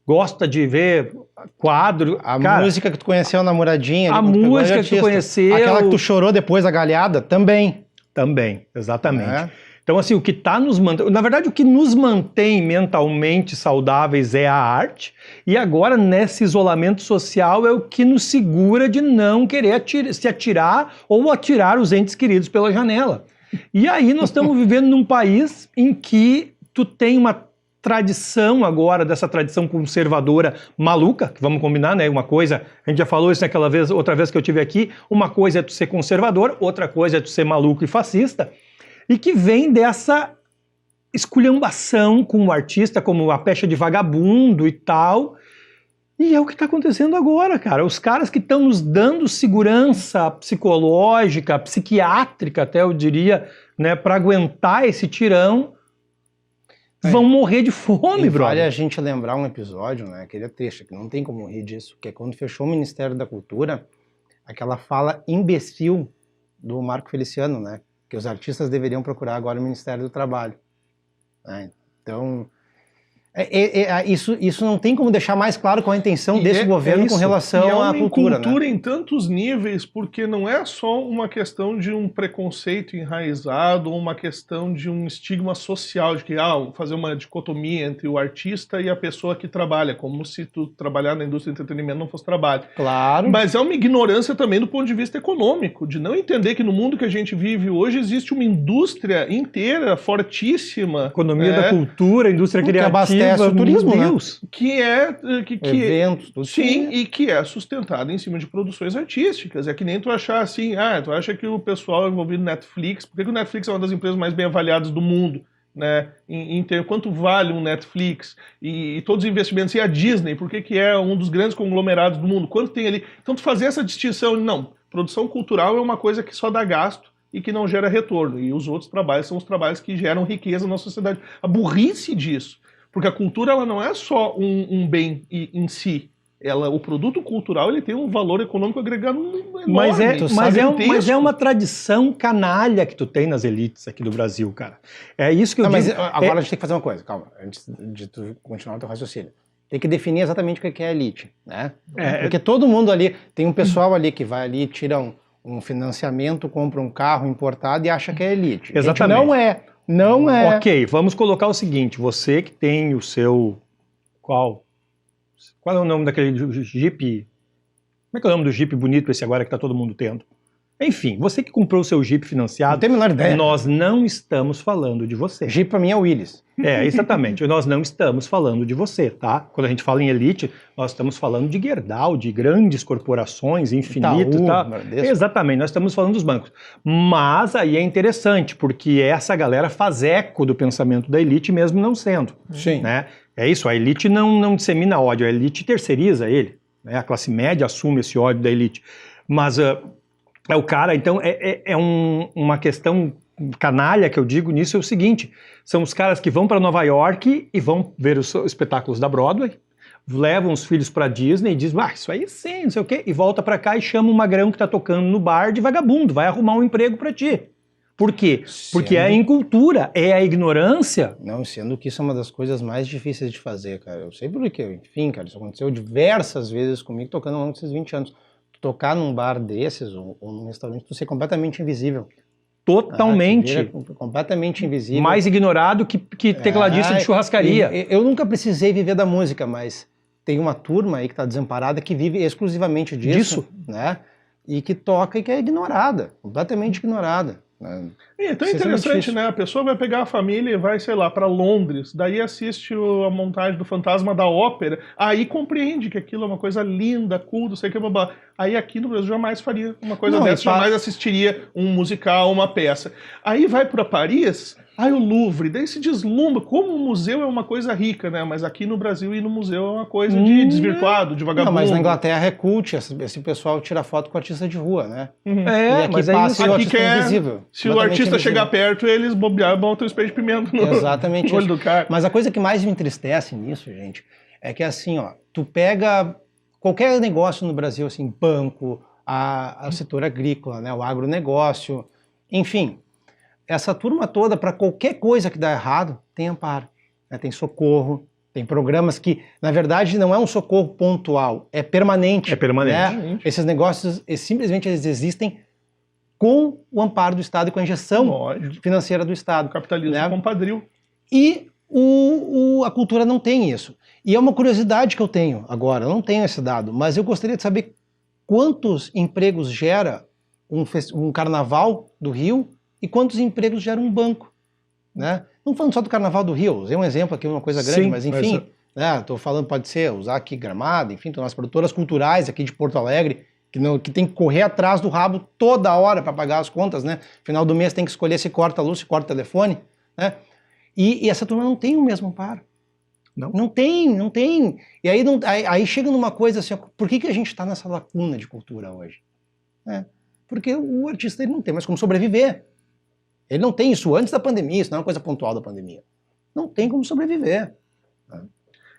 Gosta de ver quadro. Cara, música que tu conheceu, a namoradinha. A música que tu conheceu. Aquela que tu chorou depois, a galhada, também. Também, exatamente. Então, assim, o que tá nos mantém... Na verdade, o que nos mantém mentalmente saudáveis é a arte. E agora, nesse isolamento social, é o que nos segura de não querer se atirar ou atirar os entes queridos pela janela. E aí, nós estamos vivendo num país em que tu tem uma tradição agora, dessa tradição conservadora maluca, que vamos combinar, né? Uma coisa, a gente já falou isso outra vez que eu estive aqui, uma coisa é tu ser conservador, outra coisa é tu ser maluco e fascista, e que vem dessa esculhambação com o artista, como a pecha de vagabundo e tal, e é o que está acontecendo agora, cara. Os caras que estão nos dando segurança psicológica, psiquiátrica, até eu diria, né, para aguentar esse tirão, vão morrer de fome, brother. Vale a gente lembrar um episódio, né, aquele trecho, que não tem como rir disso, que é quando fechou o Ministério da Cultura, aquela fala imbecil do Marco Feliciano, né, que os artistas deveriam procurar agora o Ministério do Trabalho. Então, isso não tem como deixar mais claro qual a intenção desse governo com relação à cultura. É uma cultura em tantos níveis, porque não é só uma questão de um preconceito enraizado, ou uma questão de um estigma social, de que fazer uma dicotomia entre o artista e a pessoa que trabalha, como se tu trabalhar na indústria do entretenimento não fosse trabalho. Claro. Mas é uma ignorância também do ponto de vista econômico, de não entender que no mundo que a gente vive hoje existe uma indústria inteira, fortíssima. Economia da cultura, indústria criativa. O turismo, Deus, né? Que é... eventos, tudo. Sim, e que é sustentado em cima de produções artísticas. É que nem tu achar assim, tu acha que o pessoal envolvido no Netflix... Por que o Netflix é uma das empresas mais bem avaliadas do mundo? né, em ter quanto vale um Netflix e todos os investimentos, e a Disney, por que é um dos grandes conglomerados do mundo, quanto tem ali. Então tu fazer essa distinção, não, produção cultural é uma coisa que só dá gasto e que não gera retorno, e os outros trabalhos são os trabalhos que geram riqueza na sociedade. A burrice disso, porque a cultura ela não é só um bem em si, o produto cultural ele tem um valor econômico agregado enorme. Mas é uma tradição canalha que tu tem nas elites aqui do Brasil, cara. É isso que eu digo. Mas agora a gente tem que fazer uma coisa, calma, antes de tu continuar o teu raciocínio. Tem que definir exatamente o que é elite, né? Porque todo mundo ali, tem um pessoal ali que vai ali, tira um financiamento, compra um carro importado e acha que é elite. Exatamente. Gente, não é. Ok, vamos colocar o seguinte, você que tem o seu... Qual é o nome daquele Jeep? Como é que é o nome do Jeep bonito esse agora que tá todo mundo tendo? Enfim, você que comprou o seu Jeep financiado... Não tem a menor ideia. Nós não estamos falando de você. Jeep pra mim é o Willys. Exatamente. Nós não estamos falando de você, tá? Quando a gente fala em elite, nós estamos falando de Gerdau, de grandes corporações, Infinito, Itaú, tá? Bradesco. Exatamente, nós estamos falando dos bancos. Mas aí é interessante, porque essa galera faz eco do pensamento da elite, mesmo não sendo. Sim. Né? É isso, a elite não dissemina ódio, a elite terceiriza ele. Né? A classe média assume esse ódio da elite. Mas é o cara, então, uma questão canalha que eu digo nisso é o seguinte, são os caras que vão para Nova York e vão ver os espetáculos da Broadway, levam os filhos para Disney e dizem, isso aí sim, não sei o quê, e volta para cá e chama um magrão que tá tocando no bar de vagabundo, vai arrumar um emprego para ti. Por quê? Porque é a incultura, é a ignorância. Não, sendo que isso é uma das coisas mais difíceis de fazer, cara. Eu sei porque, enfim, cara, isso aconteceu diversas vezes comigo, tocando ao longo desses 20 anos. Tocar num bar desses, ou num restaurante, tu ser completamente invisível. Totalmente. Completamente invisível. Mais ignorado que tecladista de churrascaria. Eu nunca precisei viver da música, mas tem uma turma aí que tá desamparada que vive exclusivamente disso. Né? E que toca e que é ignorada, completamente ignorada. É tão interessante, né? A pessoa vai pegar a família e vai, sei lá, para Londres, daí assiste a montagem do Fantasma da Ópera, aí compreende que aquilo é uma coisa linda, cool, não sei o que, blá. Aí aqui no Brasil jamais faria uma coisa dessa, jamais assistiria um musical, uma peça. Aí vai para Paris, aí o Louvre, daí se deslumbra, como o museu é uma coisa rica, né? Mas aqui no Brasil ir no museu é uma coisa de desvirtuado, de vagabundo. Não, mas na Inglaterra é cult, esse pessoal tira foto com artista de rua, né? Mas passa o artista invisível. Se o artista chegar perto, eles botam o spray de pimenta no olho do cara. Mas a coisa que mais me entristece nisso, gente, é que assim, ó, tu pega qualquer negócio no Brasil, assim, banco, o setor agrícola, né, o agronegócio, enfim, essa turma toda, para qualquer coisa que dá errado, tem amparo, né, tem socorro, tem programas que, na verdade, não é um socorro pontual, é permanente. É permanente. Né? Esses negócios, simplesmente eles existem com o amparo do Estado e com a injeção financeira do Estado. O capitalismo compadril. E a cultura não tem isso. E é uma curiosidade que eu tenho agora, eu não tenho esse dado, mas eu gostaria de saber quantos empregos gera um carnaval do Rio e quantos empregos gera um banco. Né? Não falando só do Carnaval do Rio, usei um exemplo aqui, uma coisa grande, sim, mas enfim, estou falando, pode ser, usar aqui Gramado, enfim, então as produtoras culturais aqui de Porto Alegre, que tem que correr atrás do rabo toda hora para pagar as contas, né? Final do mês tem que escolher se corta a luz, se corta o telefone, né? E essa turma não tem o mesmo amparo. Não tem. E aí chega numa coisa assim, por que a gente está nessa lacuna de cultura hoje? Porque o artista ele não tem mais como sobreviver. Ele não tem isso antes da pandemia, isso não é uma coisa pontual da pandemia. Não tem como sobreviver.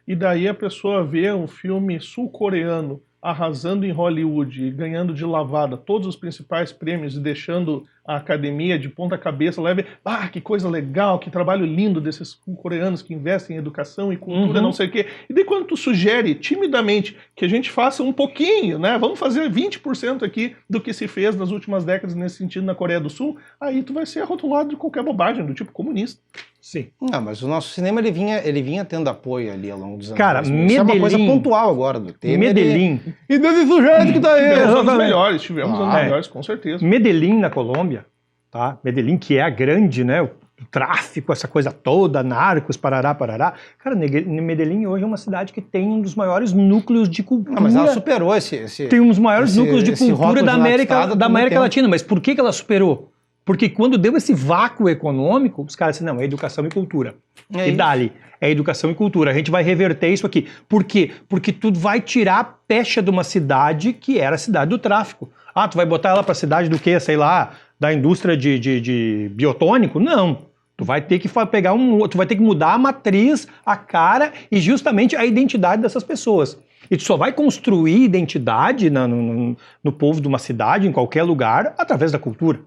E daí a pessoa vê um filme sul-coreano arrasando em Hollywood, ganhando de lavada todos os principais prêmios e deixando a academia de ponta cabeça, leve, que coisa legal, que trabalho lindo desses coreanos que investem em educação e cultura, não sei o quê. E daí quando tu sugere, timidamente, que a gente faça um pouquinho, né, vamos fazer 20% aqui do que se fez nas últimas décadas nesse sentido na Coreia do Sul, aí tu vai ser rotulado de qualquer bobagem, do tipo comunista. Sim. Não, mas o nosso cinema ele vinha tendo apoio ali ao longo dos anos. Cara, Medellín, isso é uma coisa pontual agora do tema. Medellín. E desse sujeito que tá aí. Tivemos anos melhores, melhores, com certeza. Medellín, na Colômbia, tá? Medellín, que é a grande, né? O tráfico, essa coisa toda, narcos, parará. Cara, Medellín hoje é uma cidade que tem um dos maiores núcleos de cultura. Não, mas ela superou esse tem um dos maiores núcleos de cultura da América Latina. Mas por que ela superou? Porque quando deu esse vácuo econômico, os caras disseram, não, é educação e cultura. E dali, é educação e cultura. A gente vai reverter isso aqui. Por quê? Porque tu vai tirar a pecha de uma cidade que era a cidade do tráfico. Ah, tu vai botar ela pra cidade do quê? Sei lá, da indústria de biotônico? Não. Tu vai ter que pegar tu vai ter que mudar a matriz, a cara e justamente a identidade dessas pessoas. E tu só vai construir identidade no povo de uma cidade, em qualquer lugar, através da cultura.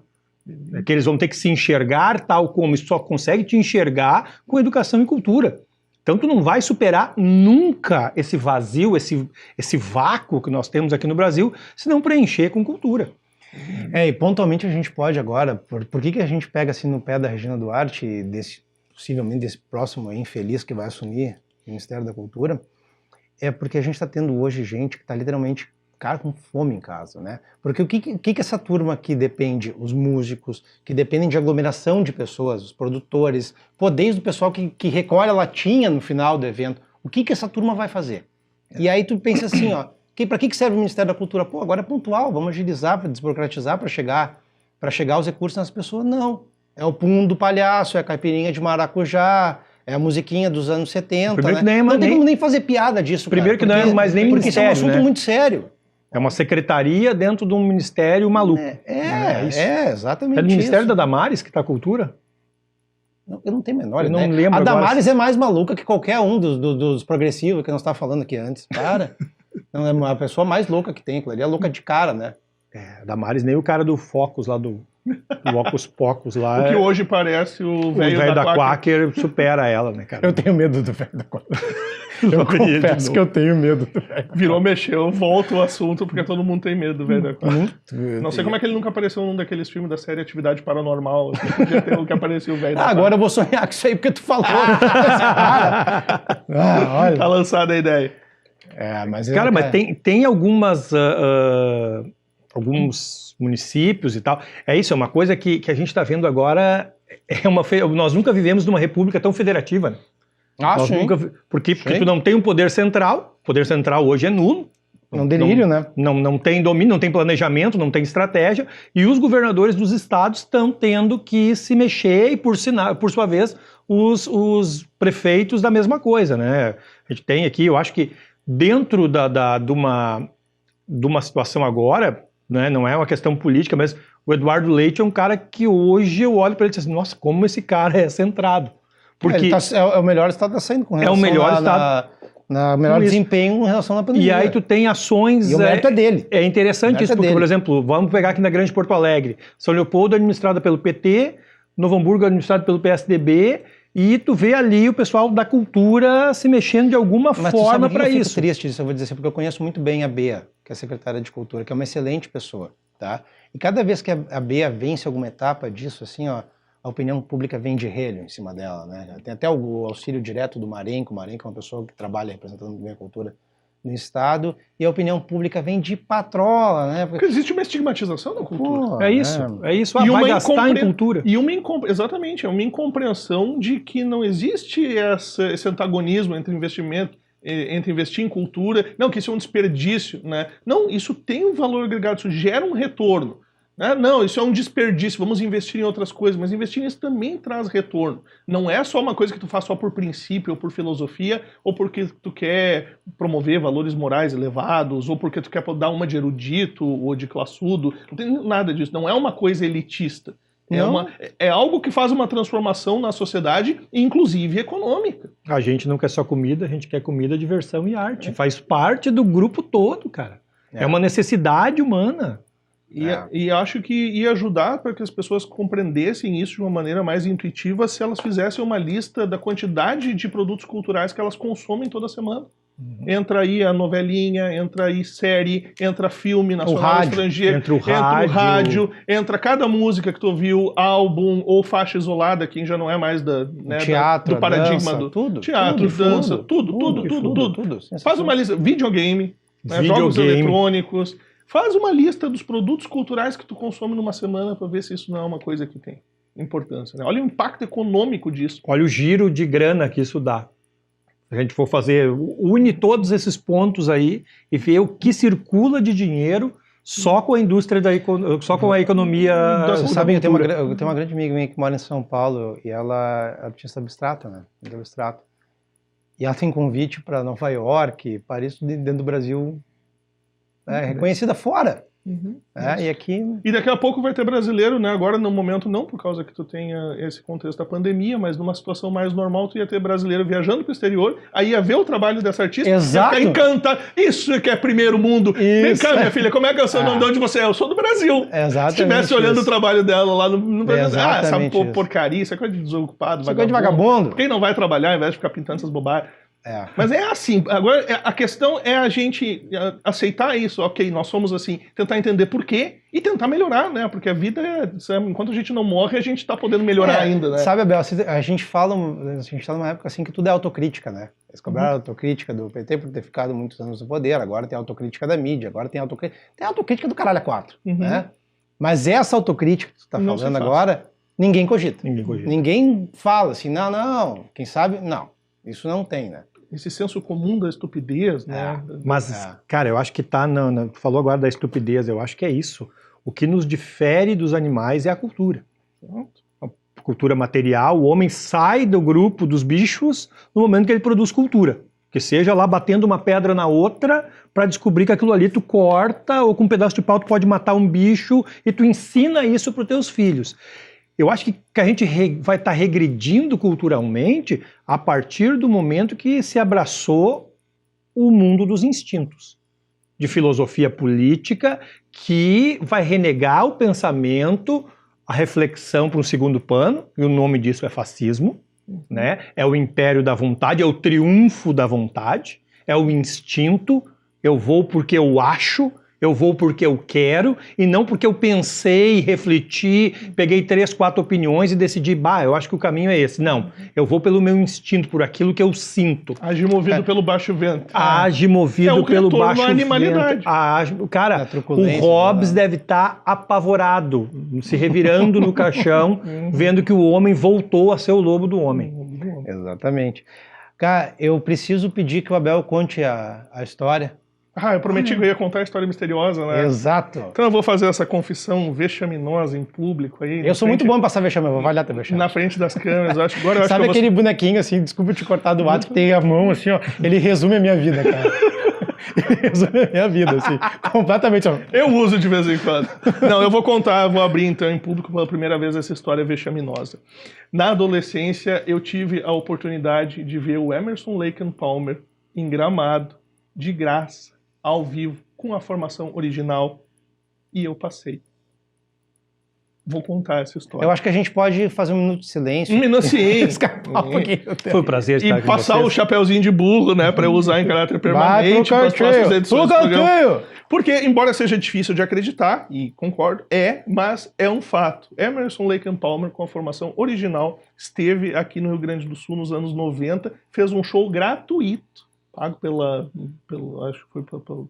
Que eles vão ter que se enxergar tal como, isso só consegue te enxergar com educação e cultura. Então tu não vai superar nunca esse vazio, esse vácuo que nós temos aqui no Brasil, se não preencher com cultura. E pontualmente a gente pode agora, por que a gente pega assim no pé da Regina Duarte, possivelmente desse próximo infeliz que vai assumir o Ministério da Cultura, é porque a gente está tendo hoje gente que está literalmente, cara, com fome em casa, né? Porque o que essa turma aqui depende? Os músicos, que dependem de aglomeração de pessoas, os produtores, desde o pessoal que recolhe a latinha no final do evento, o que essa turma vai fazer? E aí tu pensa assim, ó, para que serve o Ministério da Cultura? Pô, agora é pontual, vamos agilizar, para desburocratizar, para chegar os recursos nas pessoas. Não, é o pum do palhaço, é a caipirinha de maracujá, é a musiquinha dos anos 70, né? Não tem como nem fazer piada disso, primeiro cara, que não é mais nem porque ministério, isso é um assunto muito sério. É uma secretaria dentro de um ministério maluco. Exatamente. É do Ministério da Damares que tá a cultura? Não, eu não tenho a menor ideia. Eu não lembro a Damares agora. É mais maluca que qualquer um dos progressivos que nós estávamos falando aqui antes. Para. Não, é a pessoa mais louca que tem, aquilo ali é louca de cara, né? A Damares nem o cara do Focus lá do Ocus Pocus lá. O que hoje parece o velho da Quaker supera ela, né, cara? Eu tenho medo do velho da Quaker. Eu confesso que eu tenho medo do velho. Virou, mexeu, volta o assunto, porque todo mundo tem medo do velho da Quaker. Não sei como é que ele nunca apareceu num daqueles filmes da série Atividade Paranormal. Podia ter o que apareceu o velho da Quaker. Agora eu vou sonhar com isso aí porque tu falou. Olha. Tá lançada a ideia. Mas tem alguns municípios e tal. É isso, é uma coisa que a gente está vendo agora. Nós nunca vivemos numa república tão federativa, né? Sim. Porque tu não tem um poder central. O poder central hoje é nulo. É um delírio, né? Não tem domínio, não tem planejamento, não tem estratégia. E os governadores dos estados estão tendo que se mexer e, por sua vez, os prefeitos da mesma coisa, né? A gente tem aqui, eu acho que dentro de uma situação agora, né, não é uma questão política, mas o Eduardo Leite é um cara que hoje eu olho para ele e digo assim, nossa, como esse cara é centrado. Porque é o melhor estado da saindo com relação na melhor desempenho em relação à pandemia. E aí tu tem ações... E o mérito é dele. É interessante isso, porque, por exemplo, vamos pegar aqui na Grande Porto Alegre, São Leopoldo é administrada pelo PT, Novo Hamburgo é administrado pelo PSDB, e tu vê ali o pessoal da cultura se mexendo de alguma forma para isso. Eu fico triste disso, eu vou dizer assim, porque eu conheço muito bem a Bea, que é a secretária de Cultura, que é uma excelente pessoa, tá? E cada vez que a Bea vence alguma etapa disso, assim, ó, a opinião pública vem de relho em cima dela, né? Tem até o auxílio direto do Marenco. O Marenco é uma pessoa que trabalha representando bem a cultura no Estado, e a opinião pública vem de patrola, né? Porque existe uma estigmatização da cultura. É isso. Vai gastar em cultura. Exatamente, é uma incompreensão de que não existe esse antagonismo entre investir em cultura, não, que isso é um desperdício, né? Não, isso tem um valor agregado, isso gera um retorno. Não, isso é um desperdício, vamos investir em outras coisas, mas investir nisso também traz retorno. Não é só uma coisa que tu faz só por princípio, ou por filosofia, ou porque tu quer promover valores morais elevados, ou porque tu quer dar uma de erudito ou de classudo. Não tem nada disso, não é uma coisa elitista. É algo que faz uma transformação na sociedade, inclusive econômica. A gente não quer só comida, a gente quer comida, diversão e arte. Faz parte do grupo todo, cara. É uma necessidade humana. E acho que ia ajudar para que as pessoas compreendessem isso de uma maneira mais intuitiva se elas fizessem uma lista da quantidade de produtos culturais que elas consomem toda semana. Entra aí a novelinha, entra aí série, entra filme nacional estrangeiro, entra o rádio, entra cada música que tu ouviu, álbum ou faixa isolada, quem já não é mais teatro, do paradigma dança, do tudo, teatro, dança, tudo. Faz uma lista, videogame, jogos eletrônicos. Faz uma lista dos produtos culturais que tu consome numa semana para ver se isso não é uma coisa que tem importância. Né? Olha o impacto econômico disso. Olha o giro de grana que isso dá. Se a gente for une todos esses pontos aí e ver o que circula de dinheiro só com a indústria só com a economia. Sabe, eu tenho uma grande amiga minha que mora em São Paulo e ela é artista abstrata, né? Abstrato. E ela tem convite para Nova York, Paris, dentro do Brasil, reconhecida fora. E aqui... E daqui a pouco vai ter brasileiro, né? Agora no momento não, por causa que tu tenha esse contexto da pandemia, mas numa situação mais normal tu ia ter brasileiro viajando pro exterior, aí ia ver o trabalho dessa artista, Exato. Ia ficar encantado. Isso que é primeiro mundo. Vem cá, minha filha, como é que é o seu nome? De onde você é? Eu sou do Brasil. Exatamente. Se estivesse olhando o trabalho dela lá no Brasil, essa porcaria, isso é coisa de desocupado, isso é coisa de vagabundo. Quem não vai trabalhar ao invés de ficar pintando essas bobagens? Mas é assim, agora a questão é a gente aceitar isso, ok, nós somos assim, tentar entender por quê e tentar melhorar, né, porque a vida enquanto a gente não morre, a gente tá podendo melhorar ainda, né. Sabe, Abel, a gente tá numa época assim que tudo é autocrítica, né, eles cobraram a autocrítica do PT por ter ficado muitos anos no poder, agora tem a autocrítica da mídia, agora tem a autocrítica do caralho a quatro, né, mas essa autocrítica que tu tá falando agora, ninguém cogita, ninguém fala assim, não, quem sabe, não, isso não tem, né. Esse senso comum da estupidez, né? Mas, cara, eu acho que tu falou agora da estupidez, eu acho que é isso. O que nos difere dos animais é a cultura. A cultura material, o homem sai do grupo dos bichos no momento que ele produz cultura. Que seja lá batendo uma pedra na outra para descobrir que aquilo ali tu corta ou com um pedaço de pau tu pode matar um bicho e tu ensina isso para os teus filhos. Eu acho que a gente vai estar regredindo culturalmente a partir do momento que se abraçou o mundo dos instintos, de filosofia política, que vai renegar o pensamento, a reflexão para um segundo plano, e o nome disso é fascismo, né? É o império da vontade, é o triunfo da vontade, é o instinto, eu vou porque eu acho, eu vou porque eu quero e não porque eu pensei, refleti, peguei 3, 4 opiniões e decidi, eu acho que o caminho é esse. Não, eu vou pelo meu instinto, por aquilo que eu sinto. Agir movido pelo baixo vento. Agir movido pelo baixo vento. Animalidade. Cara, o Hobbes deve estar apavorado, se revirando no caixão, vendo que o homem voltou a ser o lobo do homem. Exatamente. Cara, eu preciso pedir que o Abel conte a história. Eu prometi que eu ia contar a história misteriosa, né? Exato. Então eu vou fazer essa confissão vexaminosa em público aí. Eu sou muito bom em passar vexame, eu vou avaliar teu vexame. Na frente das câmeras, eu acho que agora eu Sabe aquele bonequinho assim, desculpa te cortar do ato, que tem a mão assim, ó, ele resume a minha vida, cara. Ele resume a minha vida, assim, completamente. Ó. Eu uso de vez em quando. Não, eu vou contar, vou abrir então em público pela primeira vez essa história vexaminosa. Na adolescência, eu tive a oportunidade de ver o Emerson Lake and Palmer em Gramado, de graça, ao vivo, com a formação original, e eu passei. Vou contar essa história. Eu acho que a gente pode fazer um minuto de silêncio. Um minuto sim. Escapar um pouquinho. Foi um prazer estar aqui com vocês. E passar o chapeuzinho de burro, né, para eu usar em caráter permanente para as próximas edições do programa. Porque, embora seja difícil de acreditar, e concordo, mas é um fato. Emerson Lake and Palmer, com a formação original, esteve aqui no Rio Grande do Sul nos anos 90, fez um show gratuito, pago acho que foi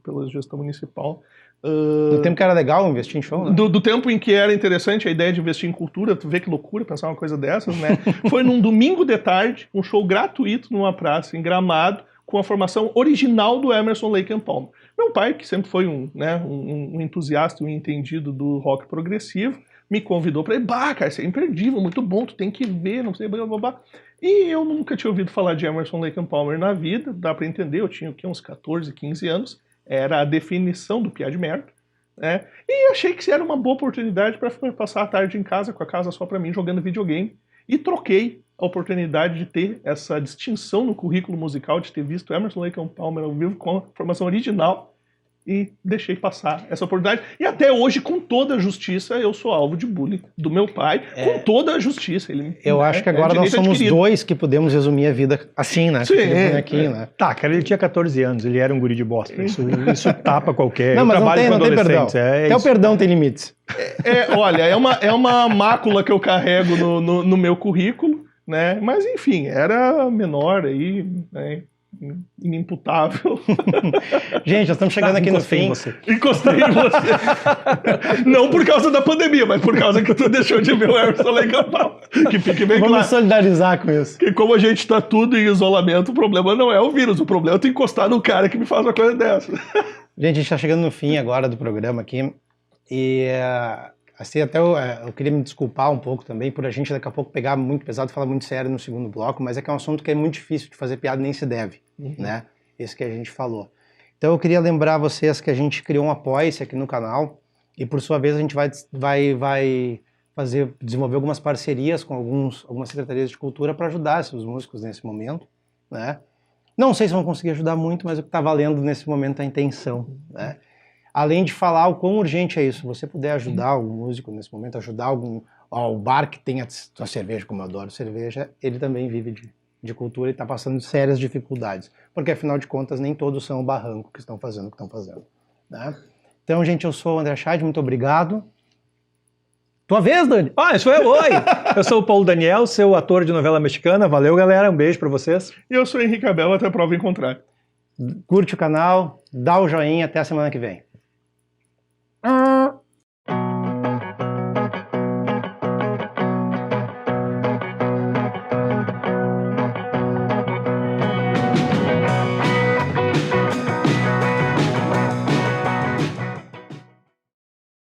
pela gestão municipal. Do tempo que era legal investir em show, né? Do tempo em que era interessante a ideia de investir em cultura, tu vê que loucura pensar uma coisa dessas, né? Foi num domingo de tarde, um show gratuito numa praça em Gramado, com a formação original do Emerson Lake and Palmer. Meu pai, que sempre foi um entusiasta, um entendido do rock progressivo, me convidou para ir, cara, isso é imperdível, muito bom, tu tem que ver, não sei, blá, blá, blá. E eu nunca tinha ouvido falar de Emerson Lake and Palmer na vida, dá para entender, eu tinha uns 14, 15 anos, era a definição do piá de merda, né? E achei que era uma boa oportunidade para passar a tarde em casa, com a casa só para mim, jogando videogame, e troquei a oportunidade de ter essa distinção no currículo musical, de ter visto Emerson Lake and Palmer ao vivo com a formação original, e deixei passar essa oportunidade. E até hoje, com toda a justiça, eu sou alvo de bullying do meu pai, com toda a justiça. Eu acho que agora nós somos dois que podemos resumir a vida assim, né? Sim, né? Tá, cara, ele tinha 14 anos, ele era um guri de bosta. Isso tapa qualquer... Não, mas não tem perdão. Até o perdão tem limites. Olha, é uma mácula que eu carrego no meu currículo, né? Mas, enfim, era menor aí, né? Inimputável. Gente, nós estamos chegando aqui no fim. Encostei em você. Não por causa da pandemia, mas por causa que tu deixou de ver o Emerson Lake and Palmer. Que fique bem claro. Vamos solidarizar com isso. Que como a gente está tudo em isolamento, o problema não é o vírus, o problema é tu encostar no cara que me faz uma coisa dessa. Gente, a gente está chegando no fim agora do programa aqui. E assim, até eu queria me desculpar um pouco também por a gente daqui a pouco pegar muito pesado e falar muito sério no segundo bloco, mas é que é um assunto que é muito difícil de fazer piada, nem se deve, né? Esse que a gente falou. Então eu queria lembrar vocês que a gente criou um Apoia-se aqui no canal e por sua vez a gente vai desenvolver algumas parcerias com algumas secretarias de cultura para ajudar esses músicos nesse momento, né? Não sei se vão conseguir ajudar muito, mas o que está valendo nesse momento é a intenção, né? Além de falar o quão urgente é isso, se você puder ajudar algum músico nesse momento, ajudar o bar que tem a cerveja, como eu adoro cerveja, ele também vive de cultura e está passando sérias dificuldades, porque afinal de contas nem todos são o barranco que estão fazendo o que estão fazendo, né? Então, gente, eu sou o André Scheid, muito obrigado. Tua vez, Dani? Isso é oi! Eu sou o Paulo Daniel, seu ator de novela mexicana. Valeu, galera. Um beijo pra vocês. E eu sou o Henrique Abel, até prova em contrário. Curte o canal, dá o joinha, até a semana que vem.